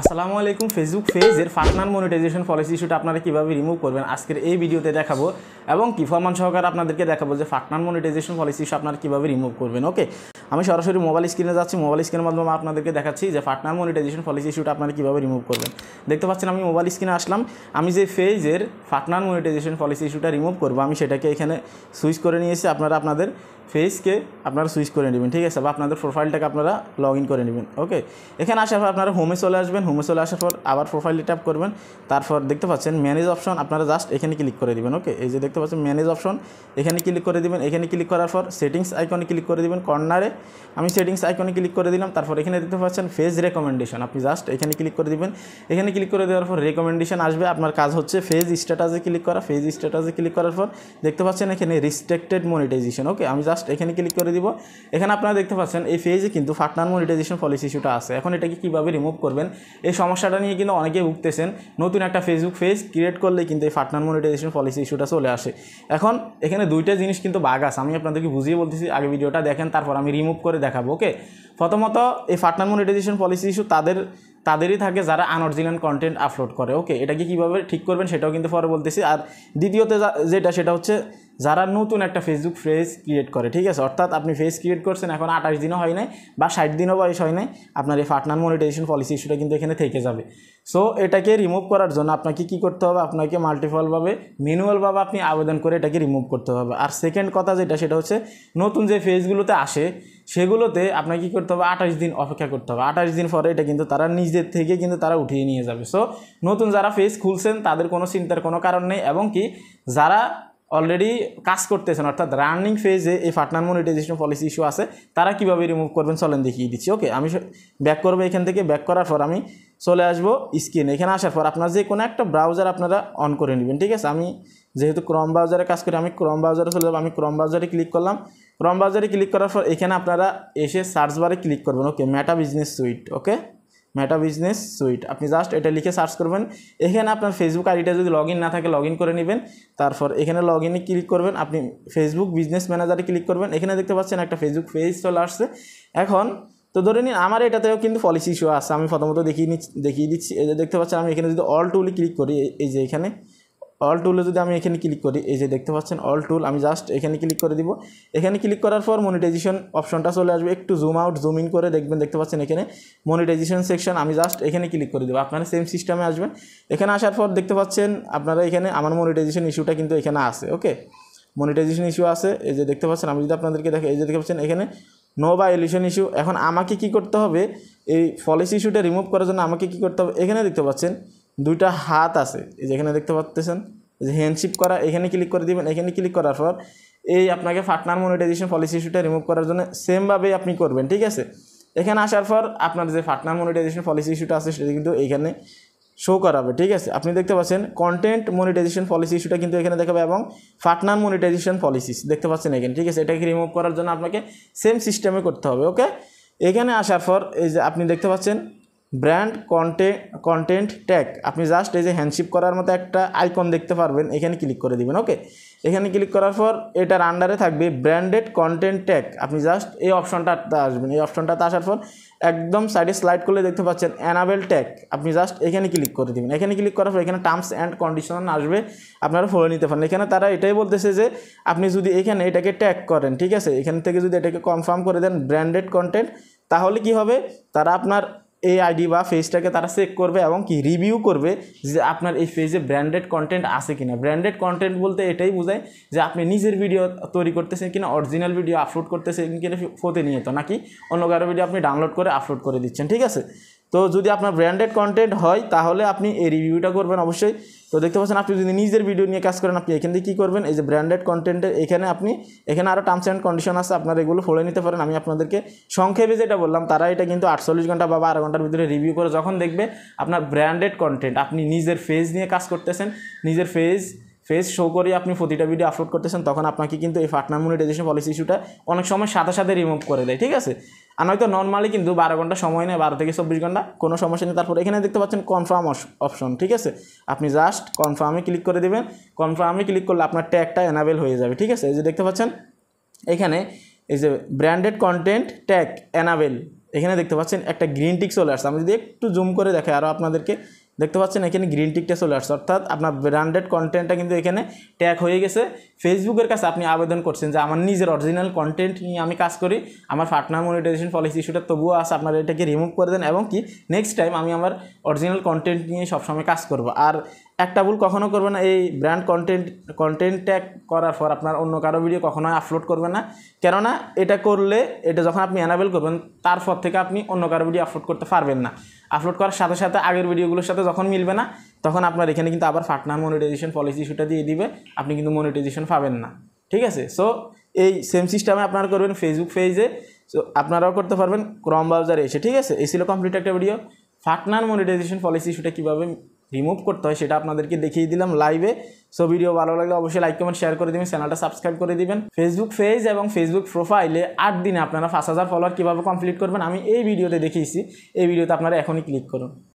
আসসালামু আলাইকুম। ফেসবুক পেজের পার্টনার মনিটাইজেশন পলিসি ইস্যুটা আপনারা কীভাবে রিমুভ করবেন আজকের এই ভিডিওতে দেখাবো এবং কি ফরমান সহকারে আপনাদেরকে দেখাবো যে পার্টনার মনিটাইজেশন পলিসি ইস্যু আপনারা কীভাবে রিমুভ করবেন। ওকে, আমি সরাসরি মোবাইল স্ক্রিনে যাচ্ছি। মোবাইল স্ক্রিনের মাধ্যমে আপনাদেরকে দেখাচ্ছি যে পার্টনার মনিটাইজেশন পলিসি ইস্যুটা আপনারা কীভাবে রিমুভ করবেন। দেখতে পাচ্ছেন আমি মোবাইল স্ক্রিনে আসলাম। আমি যে পেজের পার্টনার মনিটাইজেশন পলিসি ইস্যুটা রিমুভ করবো আমি সেটাকে এখানে সুইচ করে নিয়েছি। আপনারা আপনাদের পেজকে আপনারা সুইচ করে নেবেন, ঠিক আছে, বা আপনাদের প্রোফাইলটাকে আপনারা লগ ইন করে নেবেন। ওকে, এখানে আসার পর আপনারা হোমে চলে আসবেন। হোমে চলে আসার পর আবার প্রোফাইলে ট্যাপ করবেন। তারপর দেখতে পাচ্ছেন ম্যানেজ অপশন, আপনারা জাস্ট এখানে ক্লিক করে দিবেন। ওকে, এই যে দেখতে পাচ্ছেন ম্যানেজ অপশন, এখানে ক্লিক করে দিবেন। এখানে ক্লিক করার পর সেটিংস আইকনে ক্লিক করে দিবেন কর্নারে। আমি সেটিংস আইকনে ক্লিক করে দিলাম। তারপর এখানে দেখতে পাচ্ছেন পেজ রেকমেন্ডেশন, আপনি জাস্ট এখানে ক্লিক করে দিবেন। এখানে ক্লিক করে দেওয়ার পর রেকমেন্ডেশন আসবে। আপনার কাজ হচ্ছে পেজ স্ট্যাটাসে ক্লিক করা। পেজ স্ট্যাটাসে ক্লিক করার পর দেখতে পাচ্ছেন এখানে রিস্ট্রিক্টেড মনিটাইজেশন। ওকে, আমি জাস্ট এখানে ক্লিক করে দিব। এখানে আপনারা দেখতে পাচ্ছেন এই পেজে কিন্তু পার্টনার মনিটাইজেশন পলিসি ইস্যুটা আছে। এখন এটাকে কীভাবে রিমুভ করবেন এই সমস্যাটা নিয়ে কিন্তু অনেকেই ভুগতেছেন। নতুন একটা ফেসবুক পেজ ক্রিয়েট করলে কিন্তু এই পার্টনার মনিটাইজেশন পলিসি ইস্যুটা চলে আসে। এখন এখানে দুইটা জিনিস কিন্তু বাগ আছে, আমি আপনাদেরকে বুঝিয়ে বলতেছি, আগে ভিডিওটা দেখেন তারপর আমি রিমুভ করে দেখাবো। ওকে, প্রথমত এই পার্টনার মনিটাইজেশন পলিসি ইস্যু তাদেরই থাকে যারা আনঅরিজিনাল কন্টেন্ট আপলোড করে। ওকে, এটাকে কীভাবে ঠিক করবেন সেটাও কিন্তু পরে বলতেছি। আর দ্বিতীয়ত সেটা হচ্ছে যারা নতুন একটা ফেসবুক পেজ ক্রিয়েট করে, ঠিক আছে, অর্থাৎ আপনি পেজ ক্রিয়েট করছেন এখন 28 দিনও হয় নাই বা 60 দিনও বয়স হয় নাই, আপনার এই পার্টনার মনিটাইজেশন পলিসি ইস্যুটা কিন্তু এখানে থেকে যাবে। সো এটাকে রিমুভ করার জন্য আপনাকে কী করতে হবে, আপনাকে মাল্টিপলভাবে ম্যানুয়ালভাবে আপনি আবেদন করে এটাকে রিমুভ করতে হবে। আর সেকেন্ড কথা সেটা হচ্ছে নতুন যে পেজগুলোতে আসে সেগুলোতে আপনাকে কী করতে হবে, 28 দিন অপেক্ষা করতে হবে। 28 দিন পরে এটা কিন্তু তারা নিজের থেকে কিন্তু তারা উঠিয়ে নিয়ে যাবে। সো নতুন যারা পেজ খুলছেন তাদের কোনো চিন্তার কোনো কারণ নেই, এবং কি যারা অলরেডি কাজ করতেছেন অর্থাৎ রানিং ফেজে এই পার্টনার মনিটাইজেশন পলিসি ইস্যু আছে তারা কীভাবে রিমুভ করবেন চলেন দেখিয়ে দিচ্ছি। ওকে, আমি ব্যাক করবো। এখান থেকে ব্যাক করার পর আমি চলে আসবো স্ক্রিনে। এখানে আসার পর আপনার যে কোনো একটা ব্রাউজার আপনারা অন করে নেবেন, ঠিক আছে। আমি যেহেতু ক্রোম ব্রাউজারে কাজ করি আমি ক্রোম ব্রাউজারে চলে যাবো। আমি ক্রোম ব্রাউজারে ক্লিক করলাম। ক্রোম ব্রাউজারে ক্লিক করার পর এখানে আপনারা এসে সার্চ বারে ক্লিক করবেন। ওকে, মেটা বিজনেস সুইট। ওকে, মেটা বিজনেস সুইট, আপনি জাস্ট এটা লিখে সার্চ করবেন। এখানে আপনার ফেসবুক আইডিটা যদি লগ ইন না থাকে লগ ইন করে নেবেন। তারপর এখানে লগ ইনে ক্লিক করবেন। আপনি ফেসবুক বিজনেস ম্যানেজারে ক্লিক করবেন। এখানে দেখতে পাচ্ছেন একটা ফেসবুক পেজ চলে আসছে। এখন তো ধরে নিন আমার এটাতেও কিন্তু পলিসি ইস্যু আছে। আমি প্রথমত দেখিয়ে দিচ্ছি। এই যে দেখতে পাচ্ছেন আমি এখানে যদি অল টুলে ক্লিক করি, এই যে এখানে অল টুলে যদি আমি এখানে ক্লিক করি, এই যে দেখতে পাচ্ছেন অল টুল, আমি জাস্ট এখানে ক্লিক করে দিব। এখানে ক্লিক করার পর মনিটাইজেশন অপশনটা চলে আসবে। একটু জুম আউট জুম ইন করে দেখবেন, দেখতে পাচ্ছেন এখানে মনিটাইজেশন সেকশন, আমি জাস্ট এখানে ক্লিক করে দেবো। আপনারা সেম সিস্টেমে আসবেন। এখানে আসার পর দেখতে পাচ্ছেন আপনারা এখানে আমার মনিটাইজেশন ইস্যুটা কিন্তু এখানে আছে। ওকে, মনিটাইজেশন ইস্যু আছে। এই যে দেখতে পাচ্ছেন, আমি যদি আপনাদেরকে দেখি, এই যে দেখতে পাচ্ছেন এখানে নো ভায়োলেশন ইস্যু। এখন আমাকে কি করতে হবে, এই পলিসি ইস্যুটা রিমুভ করার জন্য আমাকে কি করতে হবে, এখানে দেখতে পাচ্ছেন দুইটা হাত আছে, এই যে এখানে দেখতে পাচ্ছেন যে হ্যান্ডশিপ করা, এখানে ক্লিক করে দিবেন। এখানে ক্লিক করার পর এই আপনাকে পার্টনার মনিটাইজেশন পলিসি ইস্যুটা রিমুভ করার জন্য সেমভাবেই আপনি করবেন, ঠিক আছে। এখানে আসার পর আপনার যে পার্টনার মনিটাইজেশন পলিসি ইস্যুটা আছে সেটা কিন্তু এখানে শো করাবে, ঠিক আছে। আপনি দেখতে পাচ্ছেন কন্টেন্ট মনিটাইজেশন পলিসি ইস্যুটা কিন্তু এখানে দেখাবে এবং পার্টনার মনিটাইজেশন পলিসিস দেখতে পাচ্ছেন এখানে, ঠিক আছে। এটাকে রিমুভ করার জন্য আপনাকে সেম সিস্টেমে করতে হবে। ওকে, এখানে আসার পর এই যে আপনি দেখতে পাচ্ছেন ব্র্যান্ড কন্টেন্ট ট্যাগ, আপনি জাস্ট এই যে হ্যান্ডশিপ করার মতো একটা আইকন দেখতে পারবেন, এখানে ক্লিক করে দিবেন। ওকে, এখানে ক্লিক করার পর এটার আন্ডারে থাকবে ব্র্যান্ডেড কন্টেন্ট ট্যাগ, আপনি জাস্ট এই অপশনটাতে আসবেন। এই অপশনটাতে আসার পর একদম সাইডে স্লাইড করলে দেখতে পাচ্ছেন অ্যানাবেল ট্যাগ, আপনি জাস্ট এখানে ক্লিক করে দিবেন। এখানে ক্লিক করার পর এখানে টার্মস অ্যান্ড কন্ডিশন আসবে, আপনারা ফলো নিতে পারেন। এখানে তারা এটাই বলতেছে যে আপনি যদি এখানে এটাকে ট্যাগ করেন, ঠিক আছে, এখান থেকে যদি এটাকে কনফার্ম করে দেন ব্র্যান্ডেড কন্টেন্ট, তাহলে কি হবে, তারা আপনার এই আইডি বা পেজটাকে তারা চেক করবে এবং কি রিভিউ করবে যে আপনার এই পেজে ব্র্যান্ডেড কন্টেন্ট আছে কিনা। ব্র্যান্ডেড কন্টেন্ট বলতে এটাই বোঝায় যে আপনি নিজের ভিডিও তৈরি করতেছেন কিনা, অরিজিনাল ভিডিও আপলোড করতেছেন কিনা প্রতিনিয়ত, নাকি অন্য কারো ভিডিও আপনি ডাউনলোড করে আপলোড করে দিচ্ছেন, ঠিক আছে। তো যদি আপনার ব্র্যান্ডেড কন্টেন্ট হয় তাহলে আপনি এই রিভিউটা করবেন অবশ্যই। তো দেখতে পাচ্ছেন আপনি যদি নিজের ভিডিও নিয়ে কাজ করেন আপনি এখান থেকে কী করবেন, এই যে ব্র্যান্ডেড কন্টেন্টের এখানে আরও টার্মস অ্যান্ড কন্ডিশন আছে, আপনারা এগুলো ফলো নিতে পারেন। আমি আপনাদেরকে সংক্ষেপে যেটা বললাম, তারা এটা কিন্তু 48 ঘন্টা বা 12 ঘন্টার ভিতরে রিভিউ করে যখন দেখবে আপনার ব্র্যান্ডেড কন্টেন্ট, আপনি নিজের পেজ নিয়ে কাজ করতেছেন, নিজের পেজ শো করে আপনি প্রতিটা ভিডিও আপলোড করতেছেন, তখন আপনাকে কিন্তু এই পার্টনার মনিটাইজেশন পলিসি ইস্যুটা অনেক সময় সাথে সাথে রিমুভ করে দেয়, ঠিক আছে। আর নয়তো নর্মালি কিন্তু 12 ঘন্টা সময় নেয়, 12 থেকে 24 ঘন্টা, কোনো সমস্যা নেই। তারপর এখানে দেখতে পাচ্ছেন কনফার্ম অপশন, ঠিক আছে, আপনি জাস্ট কনফার্মে ক্লিক করে দেবেন। কনফার্মে ক্লিক করলে আপনার ট্যাগটা এনাবেল হয়ে যাবে, ঠিক আছে। এই যে দেখতে পাচ্ছেন এখানে এই যে ব্র্যান্ডেড কন্টেন্ট ট্যাগ এনাবেল, এখানে দেখতে পাচ্ছেন একটা গ্রিন টিক চলে আসছে। আমি যদি একটু জুম করে দেখাই আরও আপনাদেরকে, দেখতে পাচ্ছেন এখানে গ্রিন টিকটা চলে আসছে, অর্থাৎ আপনার ব্র্যান্ডেড কন্টেন্টটা কিন্তু এখানে ট্যাগ হয়ে গেছে। ফেসবুকের কাছে আপনি আবেদন করছেন যে আমার নিজের অরিজিনাল কন্টেন্ট নিয়ে আমি কাজ করি, আমার পার্টনার মনিটাইজেশন পলিসি ইস্যুটা তবুও আছে, আপনারা এটাকে রিমুভ করে দেন এবং কি নেক্সট টাইম আমি আমার অরিজিনাল কন্টেন্ট নিয়ে সবসময় কাজ করব। আর একটা ভুল কখনো করবে না, এই ব্র্যান্ড কন্টেন্ট ট্যাগ করার পর আপনার অন্য কারো ভিডিও কখনোই আপলোড করবে না, কেননা এটা করলে এটা যখন আপনি অ্যানাবেল করবেন তারপর থেকে আপনি অন্য কারো ভিডিও আপলোড করতে পারবেন না। আপলোড করার সাথে সাথে আগের ভিডিওগুলোর সাথে যখন মিলবে না তখন আপনার এখানে কিন্তু আবার পার্টনার মনিটাইজেশন পলিসি ইস্যুটা দিয়ে দিবে, আপনি কিন্তু মনিটাইজেশন পাবেন না। ঠিক আছে, সো এই সেম সিস্টেমে আপনারা করবেন ফেসবুক পেজে, সো আপনারাও করতে পারবেন ক্রোম ব্রাউজারে এসে। ঠিক আছে, এই ছিল কমপ্লিট একটা ভিডিও। পার্টনার মনিটাইজেশন পলিসি ইস্যুটা কীভাবে রিমুভ করতে হয় সেটা আপনাদেরকে দেখিয়ে দিলাম লাইভে। সো ভিডিও ভালো লাগলে অবশ্যই লাইক কমেন্ট শেয়ার করে দিবেন, চ্যানেলটা সাবস্ক্রাইব করে দিবেন। ফেসবুক পেজ এবং ফেসবুক প্রোফাইলে 8 দিনে আপনারা 5000 ফলোয়ার কীভাবে কমপ্লিট করবেন আমি এই ভিডিওতে দেখিয়েছি, এই ভিডিওতে আপনারা এখনই ক্লিক করুন।